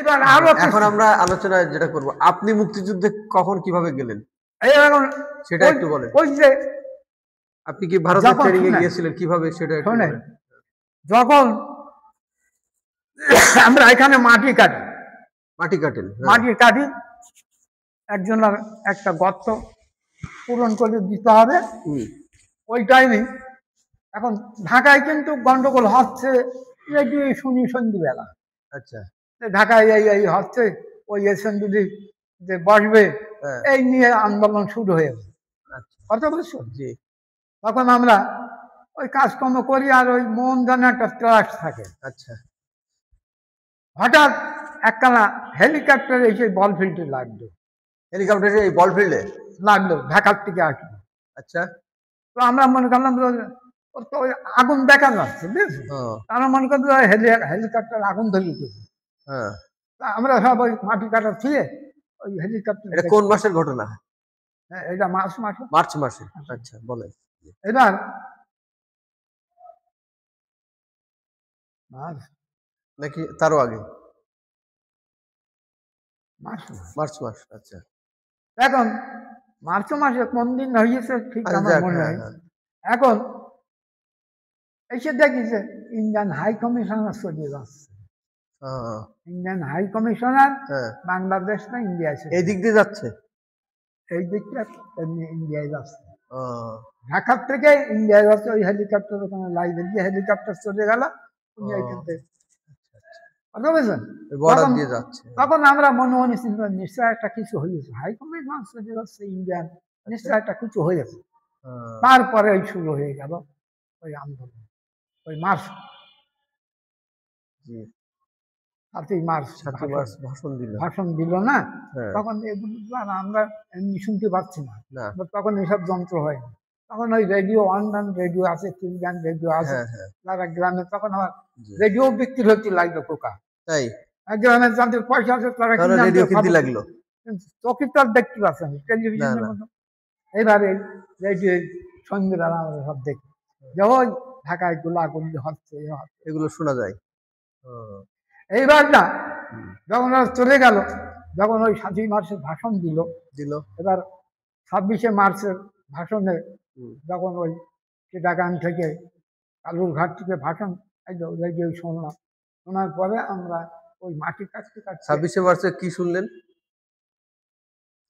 এইবার আরো এখন আমরা আলোচনায় যেটা করব, আপনি মুক্তিযুদ্ধে কখন কিভাবে গেলেন এখন সেটা একটু বলেন। ওই যে আপনি কি ভারতের ট্রেনিং এ গিয়েছিলেন, কিভাবে সেটা একটু বলেন। যখন আমরা এখানে মাটি কাটি, মাটি কাটি, একজনের একটা গর্ত পূরণ করে দিতে হবে। ওই টাইমে এখন ঢাকায় কিন্তু গন্ডগোল হচ্ছে, শুনি সন্ধ্যেবেলা। আচ্ছা, ঢাকায় এই হচ্ছে, ওই এসেম্বলি যে বসবে এই নিয়ে আন্দোলন শুরু হয়ে গেছে। কত বছর জি। তখন আমরা ওই কাজকর্ম করি, আর ওই মোহনদানে একটা ট্রাস্ট থাকে। আচ্ছা, হঠাৎ একখানা হেলিকপ্টার এসে বল ফিল্ডে লাগলো। হেলিকপ্টারে এই বল ফিল্ডে লাগলো, ঢাকার থেকে আসলো। আচ্ছা, তো আমরা মনে করলাম তো আগুন দেখা যাচ্ছে, বুঝলি? আমরা মনে করলাম হেলিকপ্টার আগুন ধরিয়ে দিয়েছে। আমরা সব ওই মাটি কাটা ছুঁয়ে ওই হেলিকপ্টার। এটা কোন মাসের ঘটনা? হ্যাঁ, এটা মার্চ মাসে। আচ্ছা, বলেন। এবার নাকি তারও আগে? মার্চ মাস। আচ্ছা, এখন মার্চ মাসে কোন দিন হয়েছে ঠিক আমার মনে হয়। এখন এসে দেখি যে ইন্ডিয়ান হাই কমিশনার চলে যাচ্ছে। ইন্ডিয়ান হাই কমিশনার বাংলাদেশ না ইন্ডিয়া এই দিক দিয়ে যাচ্ছে, এই দিকটা ইন্ডিয়ায় যাচ্ছে। ঢাকার থেকে ইন্ডিয়ায় যাচ্ছে। ওই হেলিকপ্টার ওখানে লাইভে দিয়ে হেলিকপ্টার চলে গেল। তখন আমরা মনে মনে চিন্তা, নিশ্চয় একটা কিছু হয়েছে, হাই কমিশনার চলে যাচ্ছে ইন্ডিয়ান, নিশ্চয় একটা কিছু হয়েছে। তারপরে ওই শুরু হয়ে গেল ওই আন্দোলন, ওই মার্চ, 7ই মার্চ ভাষণ দিল না। তখন এগুলো আমরা এমনি শুনতে পাচ্ছি না, তখন এসব যন্ত্র হয়নি। তখন ওই রেডিও, অনলাইন রেডিও আছে, টিভিগান রেডিও আছে, তারা গ্রামে তখন আমার রেডিও বিক্রি হতে লাগলো পোকা। তাই গ্রামের যাদের পয়সা আছে তারা কিনতে লাগলো, চোখে তো আর দেখতে পাচ্ছেন টেলিভিশনের মতো। এইবারে রেডিও সন্ধ্যেবেলা আমরা সব দেখি যে ওই ঢাকায় গোলাগুলি হচ্ছে, এগুলো শোনা যায়। এইবার না যখন চলে গেল, যখন ওই 7ই মার্চের ভাষণ দিল, এবার 26শে মার্চের ভাষণে যখন ওই চিটাগাং থেকে কালুরঘাট থেকে ভাষণ রেডিও শুনলাম, শোনার পরে আমরা ওই মাটি কাটতে কাটতে। 26শে মার্চে কি শুনলেন?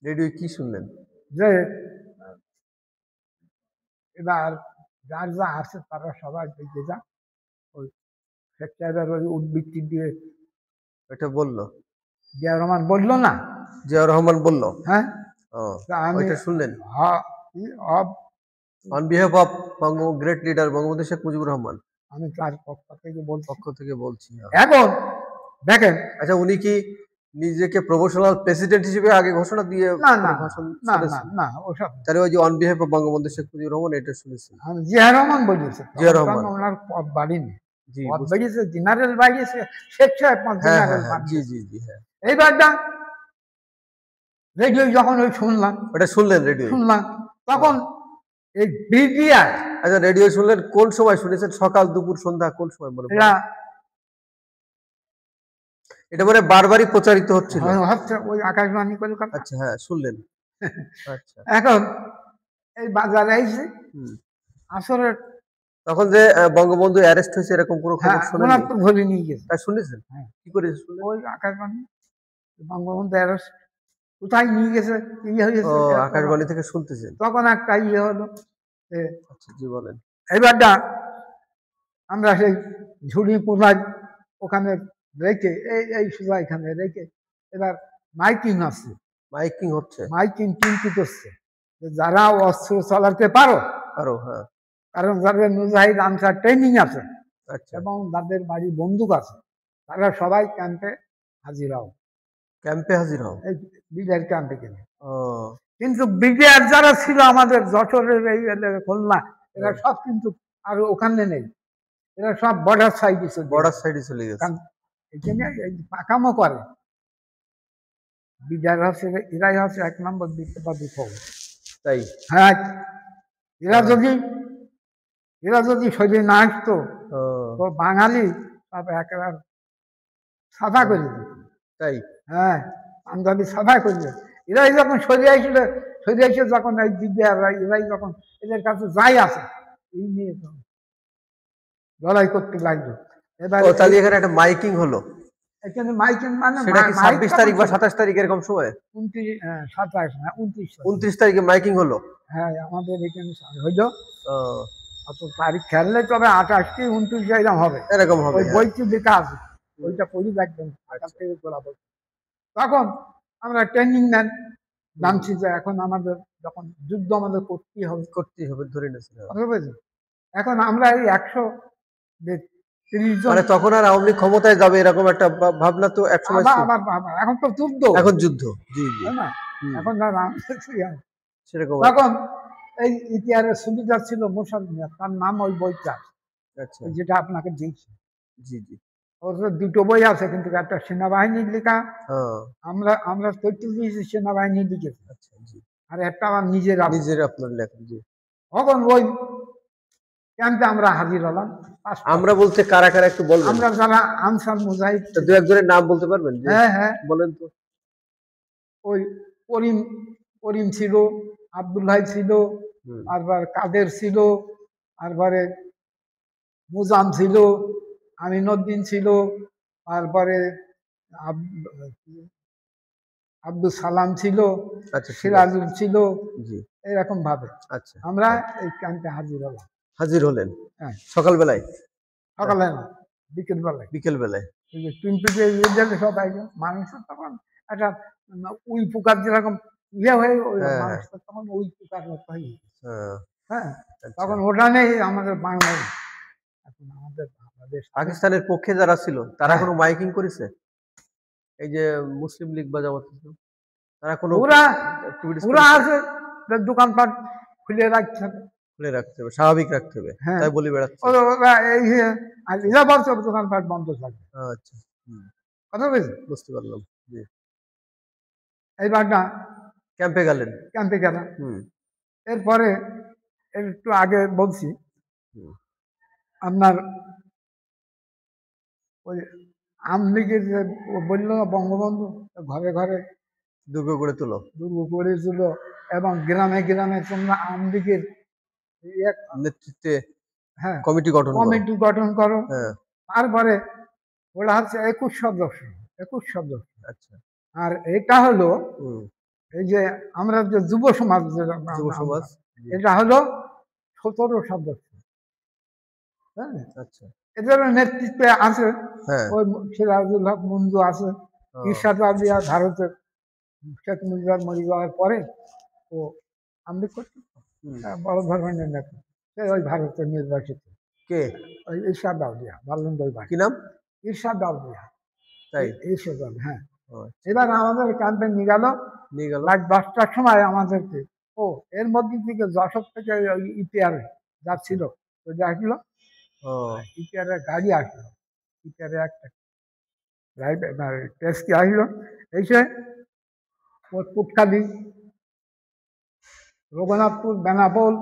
রেডিও কি শুনলেন? যে এবার যার যা আছে তারা সবাই দেখে যা, ওই শেখ সাহেবের ওই উদ্বৃত্তি দিয়ে এটা বললো, জিয়া রহমান বললো না, জিয়া রহমান বললো। হ্যাঁ, আমি শুনলেন on behalf of great leader Bangabandhu Sheikh Mujibur Rahman. আমি তার পক্ষ থেকে বলছি। এখন দেখেন, আচ্ছা, উনি কি নিজেকে প্রফেশনাল প্রেসিডেন্ট হিসেবে আগে ঘোষণা দিয়ে ভাষণ? না, ওসব তাহলে ওই যে on behalf of Bangabandhu Sheikh Mujibur Rahman এটা শুনেছি। জিয়া রহমান বলেছে, জিয়া রহমান ওনার পদ বাড়িনি, পদ বেরিয়েছে, জেনারেল বাড়িয়েছে, শেখ সাহেব জেনারেল। জি জি জি, হ্যাঁ। এইবারটা রেডিও যখন ওই শুনলাম, ওটা শুনলেন, রেডিও শুনলাম, তখন এই বিডিআর। আচ্ছা, রেডিও শুনলেন কোন সময় শুনেছেন? সকাল, দুপুর, সন্ধ্যা, কোন সময়? বলে এটা মানে বারবারই প্রচারিত হচ্ছিল, ওই আকাশবাণী কলকাতা। আচ্ছা, হ্যাঁ, শুনলেন। আচ্ছা, এখন এই বাজারে এসে আসলে তখন যে বঙ্গবন্ধু অ্যারেস্ট হয়েছে এরকম কোনো খবর শুনেন? তো ধরে নিয়ে গেছে। তাই শুনেছেন? কি করে শুনলেন? ওই আকাশবাণী, বঙ্গবন্ধু অ্যারেস্ট কোথায় নিয়ে গেছে, হয়েছে, আকাশবাণী থেকে শুনতেছেন। তখন একটা হলো। আচ্ছা, জি বলেন। এইবারটা আমরা সেই ঝুড়ি পোড়ায় ওখানে রেখে এই সোজা এখানে রেখে, এবার মাইকিং আছে, মাইকিং হচ্ছে, মাইকিং কিন্তু করছে যারা অস্ত্র চালাতে পারো, হ্যাঁ, কারণ যাদের মুজাহিদ আনসার ট্রেনিং আছে এবং যাদের বাড়ি বন্দুক আছে, তারা সবাই ক্যাম্পে হাজির হও। এই বিডিআর ক্যাম্পে গেলে। কিন্তু বিডিআর যারা ছিল আমাদের যশোরের এই খুলনা, এরা সব কিন্তু আর ওখানে নেই, এরা সব বর্ডার সাইডে চলে গেছে। এখানে পাকামো করে বিডিআর হচ্ছে, এরাই হচ্ছে 1 নম্বর বিপ্লবী ফৌজ। তাই? হ্যাঁ, এরা যদি সরিয়ে না আসতো তো বাঙালি সব একেবারে সাফা করে দিত। তাই? হ্যাঁ, পাঞ্জাবি সাফাই করবে। এরাই যখন সরিয়ে এসে যখন এই দিব্যা এরাই যখন এদের কাছে যাই আছে এই নিয়ে লড়াই করতে লাগলো। এবার তাহলে এখানে একটা মাইকিং হলো, এখানে মাইকিং মানে সেটা কি 26 তারিখ বা 27 তারিখ এরকম সময়? 27 না 29 তারিখে মাইকিং হলো। হ্যাঁ, আমাদের এখানে হইলো। অত তারিখ খেললে তবে 28 কি 29 এরকম হবে, এরকম হবে। ওই বইটি লেখা আছে, ওইটা পড়ি দেখবেন আকাশ থেকে তোলা বই। তখন আমরা ট্রেনিং নেন, জানছি যে এখন আমাদের যখন যুদ্ধ আমাদের করতেই হবে ধরে নিয়েছিল। এখন আমরা এই 130 জন, মানে তখন আর আওয়ামী লীগ ক্ষমতায় যাবে এরকম একটা ভাবনা তো একসময় ছিল। এখন তো যুদ্ধ, এখন যুদ্ধ, জি জি, তাই না? এখন সেরকম তখন এই ইতিহাসের সুবিধা ছিল মোশাররফ মিয়া, তার নাম ওই বইটা, আচ্ছা, যেটা আপনাকে দিয়েছি। জি জি, ওর দুটো বই আছে, কিন্তু একটা সেনাবাহিনীর লেখা, আমরা 33 সেনাবাহিনী লিখেছি। আচ্ছা, জি। আর একটা আমার নিজের আপনার লেখা, জি। তখন ওই ক্যাম্পে আমরা হাজির হলাম। আমরা বলতে কারা কারা একটু বলবেন? আমরা যারা আনসার মুজাহিদ, দু একজনের নাম বলতে পারবেন? হ্যাঁ হ্যাঁ, বলেন তো। ওই করিম ছিল, আব্দুল্লাহ ছিল, আরবার কাদের ছিল, তারপরে মুজাম ছিল, আমিনুদ্দিন ছিল, তারপরে আব্দুল সালাম ছিল, সিরাজুল ছিল, এরকম ভাবে আমরা এই ক্যাম্পে হাজির হলেন। হ্যাঁ, সকালবেলায় না, বিকেলবেলায় সবাই মানুষের তখন একটা উই পোকার যেরকম ইয়ে হয়ে মানুষের তখন উই পোকার মতো হয়ে গেছে। হ্যাঁ, তখন ওটা নেই আমাদের বাংলায়। এখন আমাদের বাংলাদেশ, পাকিস্তানের পক্ষে যারা ছিল তারা কোনো মাইকিং করেছে? এই যে মুসলিম লীগ বা জামাত ইসলাম, তারা কোনো পুরা আছে, দোকানপাট খুলে রাখতে হবে, স্বাভাবিক রাখতে হবে, তাই বলি বেড়াচ্ছে। এরা বলছে দোকানপাট বন্ধ থাকবে। আচ্ছা, কথা বলছি, বুঝতে পারলাম। এইবার না ক্যাম্পে গেলেন। এরপরে একটু আগে বলছি আপনার ওই আওয়ামী লীগের যে বলল বঙ্গবন্ধু ঘরে ঘরে দুর্গ গড়ে তুলো, এবং গ্রামে গ্রামে তোমরা আওয়ামী লীগের নেতৃত্বে কমিটি গঠন করো। তারপরে ওরা হচ্ছে 21 সদস্য। আচ্ছা, আর এটা হলো এই যে আমরা যে যুব সমাজ, এটা হলো 17 সদস্য। হ্যাঁ, আচ্ছা, এদের নেতৃত্বে আছে ওই সিরাজুল হক মঞ্জু আছে, ইরশাদ আউলিয়া ভারতের শেখ মুজিবুর মরে যাওয়ার পরে ও আমি করছি বড় ধরনের নেতা, ওই ভারতের নির্বাচিত। কে? ওই ইরশাদ আউলিয়া, বাল্লন্দর ভাই। কি নাম? ইরশাদ আউলিয়া। তাই? ইরশাদ, হ্যাঁ। এবার আমাদের ক্যাম্পে নিয়ে গেল রাত 10টার সময় আমাদেরকে। এর মধ্যে থেকে যশোর থেকে ওই ইপিআর যাচ্ছিল, ওইটা আসলো, ইপিআরের গাড়ি আসলো, ইপিআরের একটা টেস্টি আসলো, এসে পুটকালি, রঘুনাথপুর, বেনাপোল,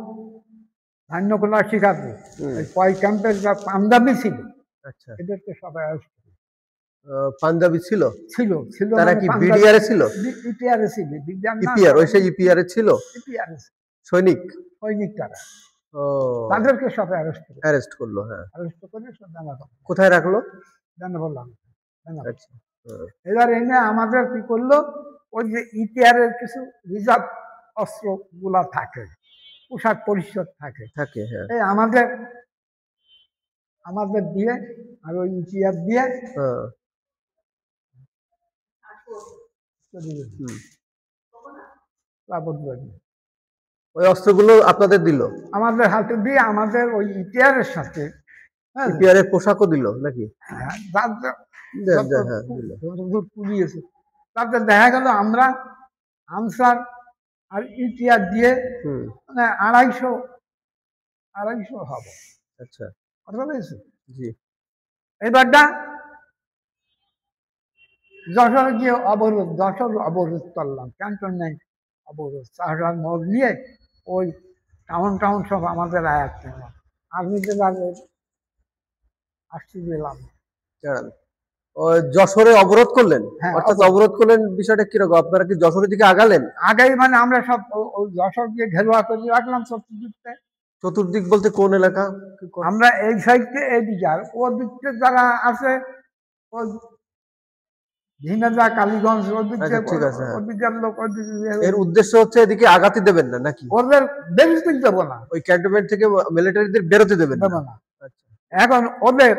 ধান্যকোলা, শিকারপুর, কয় ক্যাম্পের যা পাঞ্জাবি ছিল, এদেরকে সবাই আসছে। পাঞ্জাবি ছিল? ছিল। তারা মানে কি বিডিআর এ ছিল? ইপিআর ছিল। ইপিআর, ওই সেই ইপিআর এ ছিল সৈনিক তারা। তাদেরকে সবাই অ্যারেস্ট করলো। হ্যাঁ, অ্যারেস্ট করে সব কোথায় রাখলো? বললাম। এবার এনে আমাদের কি করলো, ওই যে ইপিআর এর কিছু রিজার্ভ অস্ত্র গুলা থাকে, পোশাক পরিচ্ছদ থাকে, এই আমাদের দিয়ে, আর ওই ইপিআর দিয়ে ওই অস্ত্রগুলো আপনাদের দিল? আমাদের হাতে দিয়ে, আমাদের ওই ইপিআর এর সাথে ইপিআর এর পোশাকও দিল নাকি? তাতে দেখা গেল আমরা আনসার আর ইপিআর দিয়ে মানে 250 হব। আচ্ছা, কথা বলেছি। জি। এবারটা যশোর গিয়ে অবরোধ করলাম, ক্যান্টনমেন্ট অবরোধ, শাহজাহান মোড় নিয়ে ওই টাউন সব আমাদের আয়াত আর্মি জেলার আসতে দিলাম। যশোরে অবরোধ করলেন? হ্যাঁ, অর্থাৎ অবরোধ করলেন, বিষয়টা কিরকম? আপনারা কি যশোরের দিকে আগালেন? আগেই মানে আমরা সব যশোর দিয়ে ঘেরোয়া করে রাখলাম চতুর্দিকটা। চতুর্দিক বলতে কোন এলাকা? আমরা এই সাইডে এইদিকে, আর ও দিকতে যারা আছে ওই ঝিনাইদহ, কালীগঞ্জ ওদিকে, ঠিক আছে, হ্যাঁ। ওদিকের লোক ওদিকে। এর উদ্দেশ্য হচ্ছে এদিকে আগাতে দেবেন না নাকি? ওদের বেরোতে দেবো না, ওই ক্যান্টনমেন্ট থেকে মিলিটারিদের বেরোতে দেবেন দেবো না। না। এখন ওদের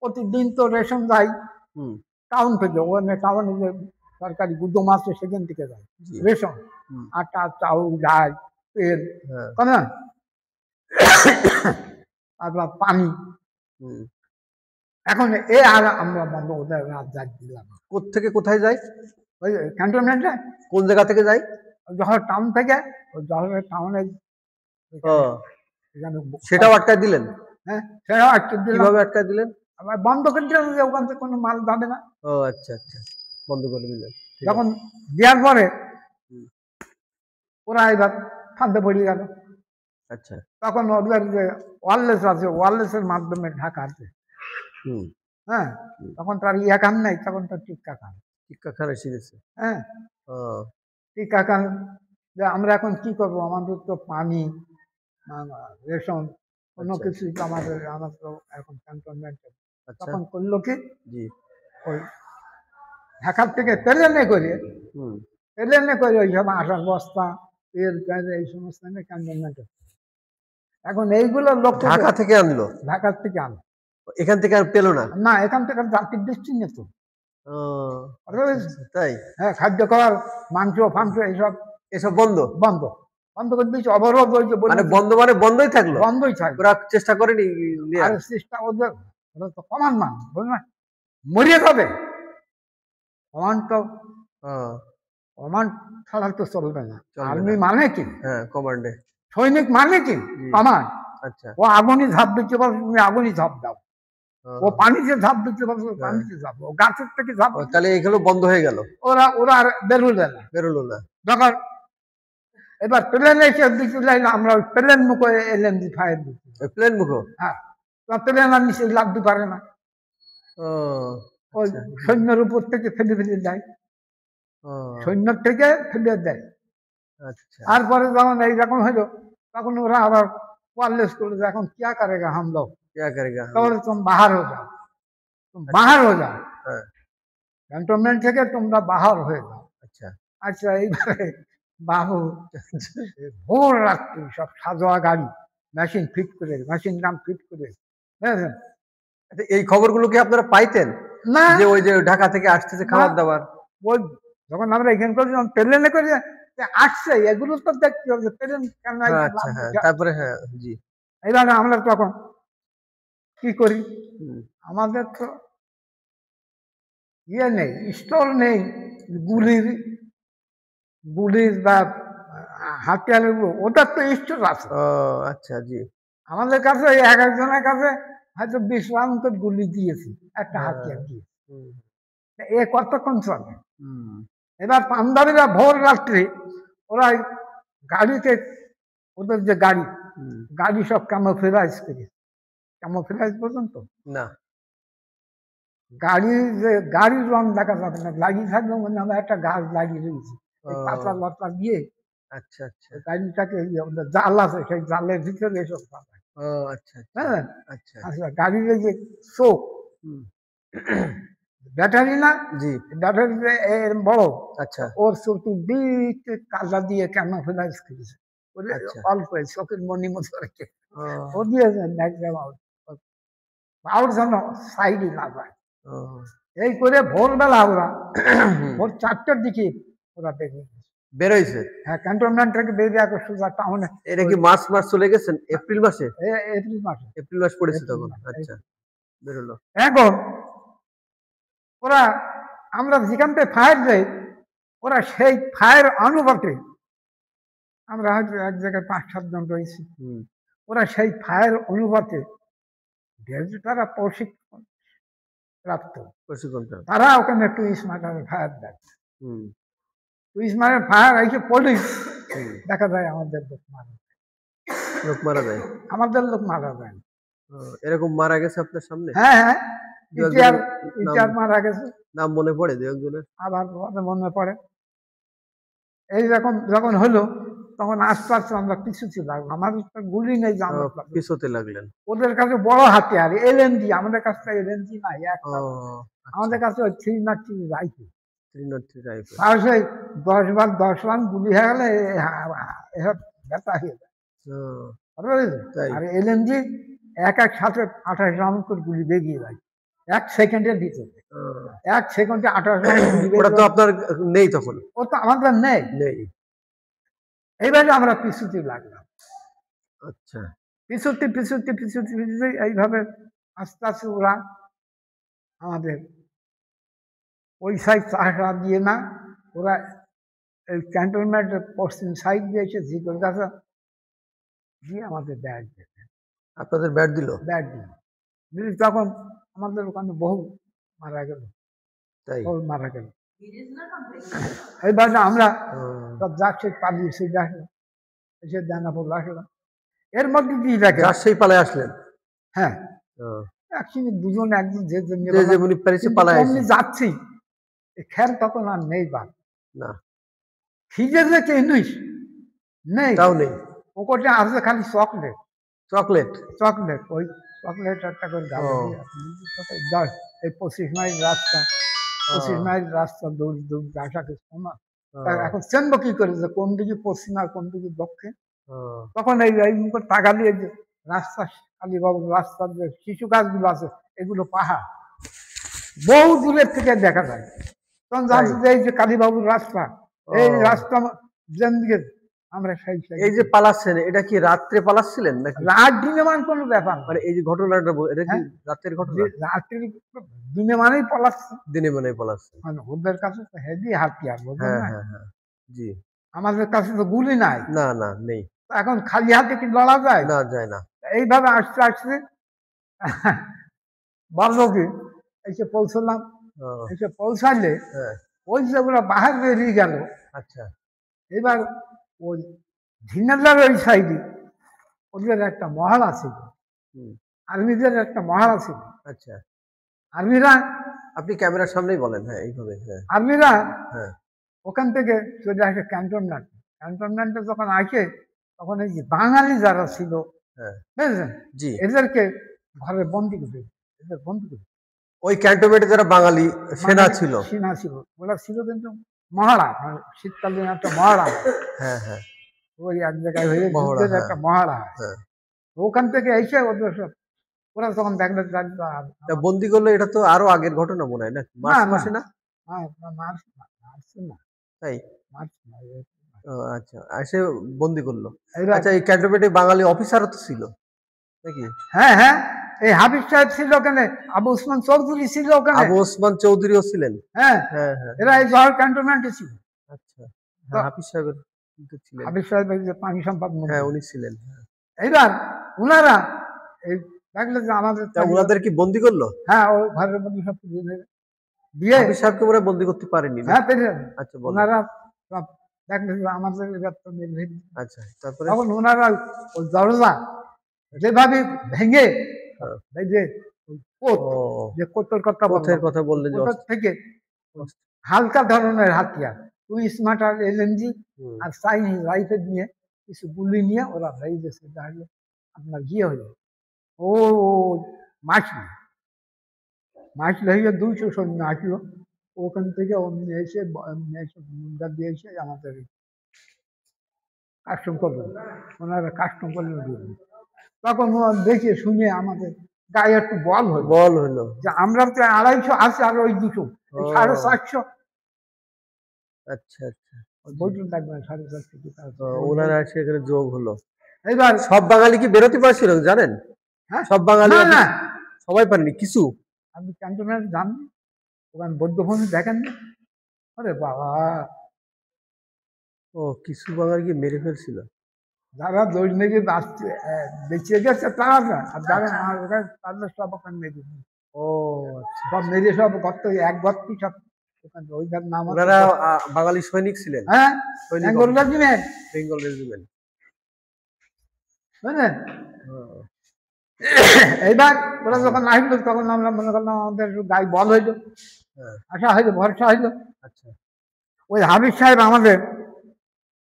প্রতিদিন তো রেশন যায় হুম। টাউন থেকে, ওখানে টাউনে যে সরকারি গুদাম আছে সেখান থেকে যায় রেশন, আটা, চাউল, ডাল, তেল, না তারপর পানি। এখন এ আর আমরা বন্ধ ওদের রাত যাই দিলাম। কোত্থেকে কোথায় যায়? ওই ক্যান্টনমেন্টে। কোন জায়গা থেকে যায়? যশোর টাউন থেকে, ওই যশোরের টাউনে। সেটাও আটকায় দিলেন? হ্যাঁ, সেটাও আটকে দিলাম। কিভাবে আটকায় দিলেন? আবার বন্ধ করে দিলাম যে ওখান থেকে কোনো মাল যাবে না। ও আচ্ছা আচ্ছা, বন্ধ করে দিলেন। যখন দেওয়ার পরে ওরা এবার ফাঁদে পড়ে গেল। আচ্ছা। তখন ওদের যে ওয়ারলেস আছে, ওয়ারলেসের মাধ্যমে ঢাকা আছে। হ্যাঁ, তখন তার ইয়া কান নাই, তখন তার টিক্কা কান। টিক্কা খান এসে গেছে। হ্যাঁ, টিক্কা কান যে আমরা এখন কি করবো, আমাদের তো পানি, রেশন, কোনো কিছুই তো আমাদের তো এখন ক্যান্টনমেন্টে। তখন করলো কি, ওই ঢাকার থেকে প্লেনে করে ওই সব আটার বস্তা, তেল, এই সমস্ত ক্যান্টনমেন্টে। এখন এইগুলো লোক ঢাকা থেকে আনলো? ঢাকার থেকে আনলো। এখান থেকে আর পেলো না? না, এখান থেকে জাতির দৃষ্টি নিত। তাই? হ্যাঁ, খাদ্য খাবার, মাংস ফাংস এসব বন্ধ বন্ধ বন্ধ করে দিয়েছে, অবরোধ হয়েছে। বন্ধ মানে বন্ধই থাকলো? বন্ধই থাকলো। ওরা চেষ্টা করেনি? চেষ্টা ওদের, ওরা তো কমান্ড মান, বুঝলেন, মরিয়ে যাবে কমান্ড তো। কমান্ড ছাড়া তো চলবে না। আর্মি মানে কি? হ্যাঁ, কমান্ডে। সৈনিক মানে কি? কমান্ড। আচ্ছা। ও আগুনই ঝাঁপ দিতে পারবে, তুমি আগুনই ঝাঁপ দাও। ও পানিতে ঝাঁপ দিতে পারবে, পানিতে ঝাঁপ। ও গাছের থেকে ঝাঁপ। তাহলে এগুলো বন্ধ হয়ে গেল? ওরা আর বেরোলো না। যখন এবার প্লেনে এসে দিতে চাইলে আমরা ওই প্লেন মুখে এলএমজি ফায়ার দিচ্ছি। প্লেন মুখো? হ্যাঁ, প্লেন আর নিচে লাগতে পারে না। ওই সৈন্যের উপর থেকে ফেলে ফেলে দেয়, সৈন্যের থেকে ফেলে দেয়। তারপরে যখন এইরকম হইলো, তখন ওরা আবার ওয়ারলেস করে, এখন क्या करेगा हम लोग, क्या करेगा, তাহলে तुम बाहर हो जाओ, तुम बाहर हो जाओ, ক্যান্টনমেন্ট থেকে তোমরা বাহার হয়ে যাও। আচ্ছা আচ্ছা। এইবারে বাবু ভোর রাত্রি সব সাজোয়া গাড়ি, মেশিন ফিট করে, মেশিন নাম ফিট করে। এই খবরগুলো কি আপনারা পাইতেন না? যে ওই যে ঢাকা থেকে আসতেছে খাবার দাবার, ওই যখন আমরা এখানে করছিলাম প্লেনে করে আসছে, এগুলো তো দেখতে হবে প্লেন কেন। তারপরে হ্যাঁ, জি। এইভাবে আমরা তখন কি করি, আমাদের তো ইয়ে নেই, স্টোর নেই গুলির বা হাতিয়ারের, ওটার তো স্টোর আছে। আচ্ছা, জি। আমাদের কাছে এক একজনের কাছে হয়তো 20 রাউন্ড করে গুলি দিয়েছি, একটা হাতিয়ার দিয়ে। এ কতক্ষণ চলে? এবার পান্ডাবিরা ভোর রাত্রে ওরা গাড়িতে, ওদের যে গাড়ি সব ক্যামোফ্লেজ করে, ক্যামোফ্লেজ পর্যন্ত না, গাড়ির রং দেখা যাবে না, লাগিয়ে থাকবে মনে হবে একটা গাছ লাগিয়ে রয়েছে পাতা লতা দিয়ে। আচ্ছা আচ্ছা। গাড়িটাকে জাল আছে, সেই জালের ভিতরে এসব পাবে। আচ্ছা হ্যাঁ, আচ্ছা আচ্ছা। গাড়ির যে চোখ, ব্যাটারি না, জি, ব্যাটারি বড়। আচ্ছা, ওর চতুর্দিক কাজা দিয়ে ক্যামোফ্লেজ করেছে, অল্প চোখের মনি মতো রেখে ও দিয়েছেন একদম আউট যেন সাইডে না যায়। এই করে ভোরবেলা ওরা ভোর 4টার দিকে ওরা বেরোইছে। হ্যাঁ, ক্যান্টনমেন্ট থেকে বেরিয়ে সোজা টাউনে। এটা কি মার্চ চলে গেছেন? এপ্রিল মাসে? এপ্রিল মাস পড়েছে তখন। আচ্ছা, বেরোলো। এখন ওরা, আমরা যেখান থেকে ফায়ার দেই, ওরা সেই ফায়ার অনুপাতে, আমরা হয়তো এক জায়গায় 5-7 জন রয়েছি, ওরা সেই ফায়ার অনুপাতে যেহেতু তারা প্রশিক্ষণ প্রাপ্ত, তারা ওখানে টুইস মার্টারে ফায়ার দেয়। টুইস মার্টার ফায়ার এসে পুলিশ দেখা যায় আমাদের লোক মারা যায়, আমাদের লোক মারা যায়। এরকম মারা গেছে আপনার সামনে? হ্যাঁ হ্যাঁ, ইতিহাস ইতিহাস মারা গেছে, নাম মনে পড়ে দু একজনের? আবার মনে পড়ে। এইরকম যখন হলো তখন আস্তে আস্তে আমরা পিছুতে লাগলো, আমাদের তো গুলি নেই যে আমরা পিছুতে লাগলেন। ওদের কাছে বড় হাতিয়ার এলএমজি, আমাদের কাছে এলএমজি নাই, আমাদের কাছে ওই 303 রাইফেল। 303 রাইফেল। আর সেই 10 বার 10 রান গুলি হয়ে গেলে এসব ব্যথা হয়ে যায়। আর এলএমজি এক সাথে 28 রাউন্ড করে গুলি বেরিয়ে যায় 1 সেকেন্ডের ভিতরে। 1 সেকেন্ডে 28 রাউন্ড গুলি। ওটা তো আপনার নেই তখন? ও তো আমাদের নেই। এইভাবে আমরা পিছুতে লাগলাম। আচ্ছা, পিছুতে পিছুতে পিছুতে পিছুতে এইভাবে আস্তে আস্তে ওরা আমাদের ওই সাইড চাষা দিয়ে না, ওরা এই ক্যান্টনমেন্টের পশ্চিম সাইড দিয়ে এসে জিকর গাছা দিয়ে আমাদের ব্যাট দিল। আপনাদের ব্যাট দিল? ব্যাট দিল। তখন আমাদের ওখানে বহু মারা গেল, বহু মারা গেল। এইভাবে আমরা সব যাচ্ছে পালিয়েছি, আসলাম এসে দানাপুর আসলাম। এর মধ্যে দিয়ে দেখে সেই পালায় আসলেন? হ্যাঁ, একসঙ্গে দুজন একজন যে যাচ্ছি, খেয়াল তখন আর নেই বাদ না, খিদে যে জিনিস নেই, তাও নেই। ওটা আছে খালি চকলেট। চকলেট চকলেট ওই চকলেট একটা করে গালে দিয়ে 25 মাইল রাস্তা, 25 মাইল রাস্তা দৌড় দৌড় আসাকে শোনা। এখন চেনবো কি করে যে কোন দিকে পশ্চিম আর কোন দিকে দক্ষিণ? তখন এই টাকা দিয়ে যে রাস্তা, কালীবাবু রাস্তার যে শিশু গাছগুলো আছে এগুলো পাহাড়, বহু দূরের থেকে দেখা যায়। তখন জানছি যে এই যে কালীবাবুর রাস্তা, এই রাস্তা যেদিকে আমরা এই যে পালাচ্ছেন, এটা কি রাত্রে পালাচ্ছিলেন নাকি রাত দিনে? মান কোনো ব্যাপার মানে এই যে ঘটনাটা, এটা কি রাতের ঘটনা? রাত্রি দিনে মানেই পালাচ্ছে, দিনে মানেই পালাচ্ছে। মানে ওদের কাছে তো হেভি হাতিয়ার, জি। আমাদের কাছে তো গুলি নাই, না না নেই। এখন খালি হাতে কি লড়া যায়? না, যায় না। এইভাবে আসতে আসতে বর্ণকে এসে পৌঁছলাম। এসে পৌঁছালে ওই যে ওরা বাহার বেরিয়ে গেল। আচ্ছা, এবার ওই ঝিনাদার ওই সাইডে ওদের একটা মহড়া ছিল, আর্মিদের একটা মহড়া ছিল। আচ্ছা, আর্মিরা, আপনি ক্যামেরার সামনেই বলেন। হ্যাঁ, এইভাবে। আর্মিরা ওখান থেকে চলে আসে ক্যান্টনমেন্ট। ক্যান্টনমেন্টে যখন আসে তখন এই যে বাঙালি যারা ছিল, বুঝলেন, এদেরকে ঘরে বন্দি করে, এদের বন্দি করে। ওই ক্যান্টনমেন্টে যারা বাঙালি সেনা ছিল, ওরা ছিল কিন্তু মহড়া, শীতকালীন একটা মহড়া। ওই এক জায়গায় হয়ে একটা মহড়া। ওখান থেকে এসে ওদের সব ওরা তখন দেখলে বন্দি করলো। এটা তো আরো আগের ঘটনা মনে হয় না? মার্চ মাসে না? তাই? আচ্ছা, এসে বন্দি করলো। আচ্ছা, এই ক্যান্টনমেন্টে বাঙালি অফিসারও তো ছিল নাকি? হ্যাঁ হ্যাঁ, এই হাবিব সাহেব ছিল ওখানে, আবু ওসমান চৌধুরী ছিল ওখানে। আবু ওসমান চৌধুরীও ছিলেন? হ্যাঁ হ্যাঁ, এরা এই জহর ক্যান্টনমেন্টে ছিল। আচ্ছা, হাফিজ সাহেবের ছিলেন। হাবিব সাহেব পানি সম্পদ মন্ত্রী। হ্যাঁ, উনি ছিলেন। এইবার ওনারা এই দেখলে যে আমাদের, ওনাদের কি বন্দি করলো? হ্যাঁ, ওই ঘরের মধ্যে সব দিয়ে হাফিজ সাহেবকে ওরা বন্দি করতে পারেনি? হ্যাঁ, পেরেছেন। আচ্ছা, ওনারা সব দেখলে যে আমাদের ব্যাপারটা নির্ভীক। আচ্ছা, তারপরে তখন ওনারা ওই দরজা যেভাবে ভেঙে যে কোতর কথা বললেন, থেকে হালকা ধরনের হাতিয়ার, টু স্মার্টার এলএমজি আর চাইনিজ রাইফেল নিয়ে কিছু গুলি নিয়ে ওরা ভেঙে গেছে। দাঁড়িয়ে আপনার গিয়ে হলো ও মাছলি হয়ে 200 সৈন্য আসলো। ওখান থেকে অমনি এসে মুন্ডা দিয়ে এসে আমাদের কাস্টম করবেন, ওনারা কাস্টম করলেন। তখন দেখে শুনে আমাদের গায়ে একটু বল হলো যে আমরা তো 250 আছে আর ওই 200 450। আচ্ছা আচ্ছা, বইটুন লাগবে 450। ওনারা সেখানে যোগ হলো। এবার সব বাঙালি কি বেরোতে পারছিল জানেন? হ্যাঁ, সব বাঙালি না, সবাই পারেনি, কিছু। আপনি ক্যান্টনমেন্ট যান, ওখানে বৌদ্ধভূমি দেখেন না? আরে বাবা, ও কিছু বাঙালি কি মেরে ফেলছিল? যারা দৌড় মেরে বেঁচে গেছে তারা না, আর যারা তাদের সব ওখানে মেরে। ও সব মেরে সব গর্ত, এক গর্ত সব ওখানে। ওইটার নাম ওনারা বাঙালি সৈনিক ছিলেন? হ্যাঁ, বেঙ্গল রেজিমেন্ট। বেঙ্গল রেজিমেন্ট, বুঝলেন? এইবার ওরা যখন আসলো তখন আমরা মনে করলাম আমাদের গায়ে বল হইলো, আশা হইলো, ভরসা হইলো। আচ্ছা, ওই হাবিব সাহেব আমাদের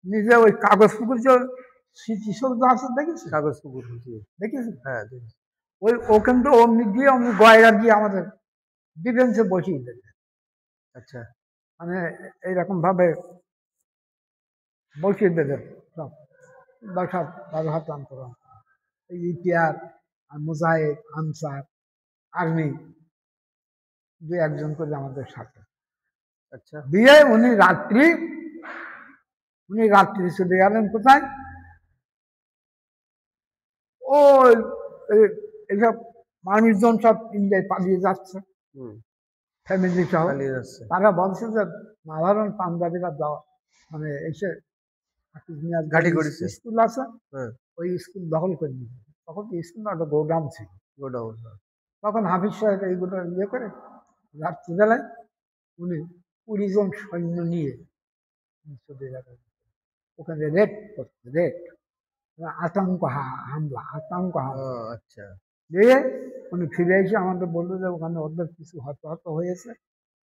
নিজে ওই কাগজ পুকুর যে স্মৃতিসৌধ আছে দেখেছি, কাগজ পুকুর দেখেছি, হ্যাঁ, ওই ও কিন্তু অমনি দিয়ে অমনি গয়রা দিয়ে আমাদের ডিফেন্সে বসিয়ে দেবে। আচ্ছা, মানে এইরকম ভাবে বসিয়ে দেবে সব 10 হাত 12 হাত অন্তর এই ইতিহাস আর মুজাহিদ আনসার আর্মি 2-1 জন করে আমাদের সাথে। আচ্ছা, দিয়ে উনি রাত্রি চলে গেলেন কোথায়, ওই এইসব মানুষজন সব ইন্ডিয়ায় পালিয়ে যাচ্ছে ফ্যামিলি সহ। তারা বলছে যে সাধারণ পাঞ্জাবিরা যাওয়া মানে এসে ঘাঁটি করেছে, স্কুল আছে, ওই স্কুল দখল করে নিয়েছে। তখন স্কুল না, একটা গোডাউন ছিল। তখন হাফিজ সাহেব এইগুলো ইয়ে করে রাত্রিবেলায় উনি 20 জন সৈন্য নিয়ে চলে যাবেন ওখানে রেড করতে, আতঙ্ক হামলা। আচ্ছা, দিয়ে উনি ফিরে এসে আমাদের বললো যে ওখানে ওদের কিছু হতাহত হয়েছে,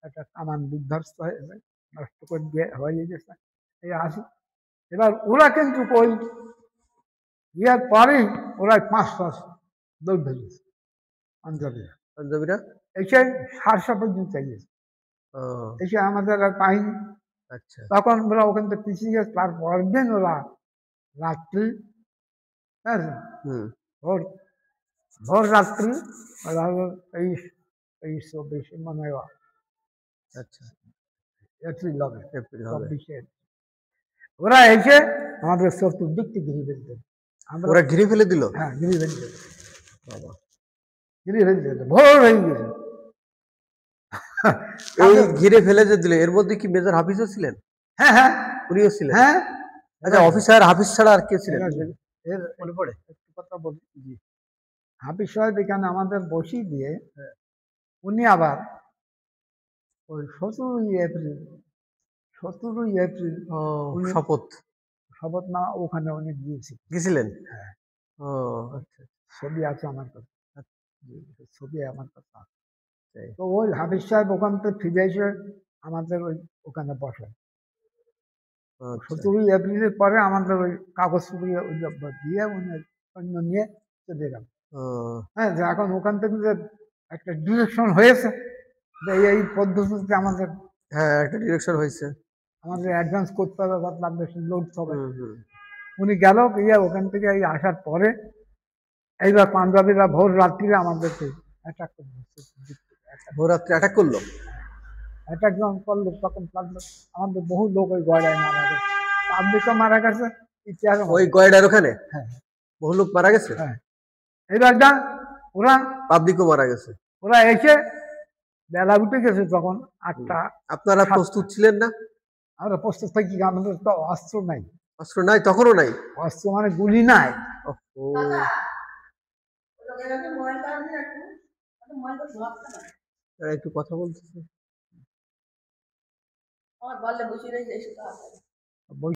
একটা কামান বিধ্বস্ত হয়েছে, নষ্ট করে দিয়ে হয়ে গেছে, এই আসি। এবার ওরা কিন্তু ওই ইয়ার পরেই ওরা 5 দৌড় ধরেছে পাঞ্জাবিরা এসে সারসা পর্যন্ত গিয়েছে, এসে আমাদের আর পাইনি। আচ্ছা, তখন ওরা ওখান থেকে পিছিয়ে গেছে। তারপর দিন ওরা রাত্রি, হ্যাঁ, ভোর রাত্রি ওরা হলো 23-24 মানে আচ্ছা, এপ্রিল হবে, 24 ওরা এসে আমাদের চতুর্দিক থেকে ঘিরে ফেলতে, ওরা ঘিরে ফেলে দিল। হ্যাঁ, ঘিরে ফেলে দিল, ঘিরে ফেলে দিল, ভোর হয়ে গেছে। এই ঘিরে ফেলে যে দিল, এর মধ্যে কি মেজর হাফিজও ছিলেন? হ্যাঁ, উনিও ছিলেন। হ্যাঁ, আচ্ছা, অফিসার হাফিজ ছাড়া আর কে ছিলেন এর মনে পড়ে? একটু কথা বলি। হাফিজ সাহেব এখানে আমাদের বসিয়ে দিয়ে উনি আবার ওই 17ই এপ্রিল শপথ না ওখানে উনি গেছিলেন। হ্যাঁ, ও আচ্ছা, ছবি আছে আমার কাছে, ছবি আমার কাছে। তো ওই হাফিজ সাহেব ওখান থেকে ফিরে এসে আমাদের ওখানে বসে 17ই এপ্রিলের পরে আমাদের ওই কাগজ দিয়ে উনি সৈন্য নিয়ে চলে গেল। হ্যাঁ, যে এখন ওখান থেকে যে একটা ডিরেকশন হয়েছে যে এই পদ্ধতিতে আমাদের, হ্যাঁ, একটা ডিরেকশন হয়েছে, আমাদের অ্যাডভান্স করতে হবে বা বাংলাদেশের লোড হবে। উনি গেল গিয়ে ওখান থেকে এই আসার পরে এইবার পাঞ্জাবিরা ভোর রাত্রিরে আমাদেরকে অ্যাটাক করলো, ভোর রাত্রে অ্যাটাক করলো, অ্যাটাক যখন করলো তখন আমাদের বহু লোক ওই গয়রায় মারা গেছে, পাবলিকও মারা গেছে, ইতিহাস ওই গয়রার ওখানে। হ্যাঁ, বহু লোক মারা গেছে। হ্যাঁ, এইবার ওরা পাবলিকও মারা গেছে। ওরা এসে বেলা উঠে গেছে তখন 8টা। আপনারা প্রস্তুত ছিলেন না? আমরা প্রস্তুত থাকি, আমাদের তো অস্ত্র নাই। অস্ত্র নাই? তখনও নাই অস্ত্র মানে গুলি নাই। একটু কথা বলতেছে।